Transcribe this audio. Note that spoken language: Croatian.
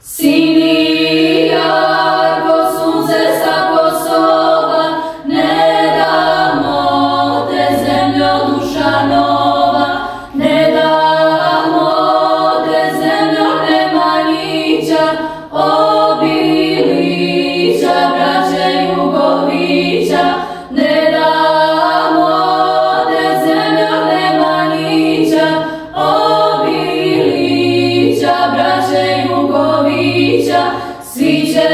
Sini jarko sunce sa Kosova, ne damo te zemljo duša nova, ne damo te zemljo Nemanjića, Obilića, braće Jugovića, ne damo te zemljo Nemanjića, Obilića, braće Jugovića, svi će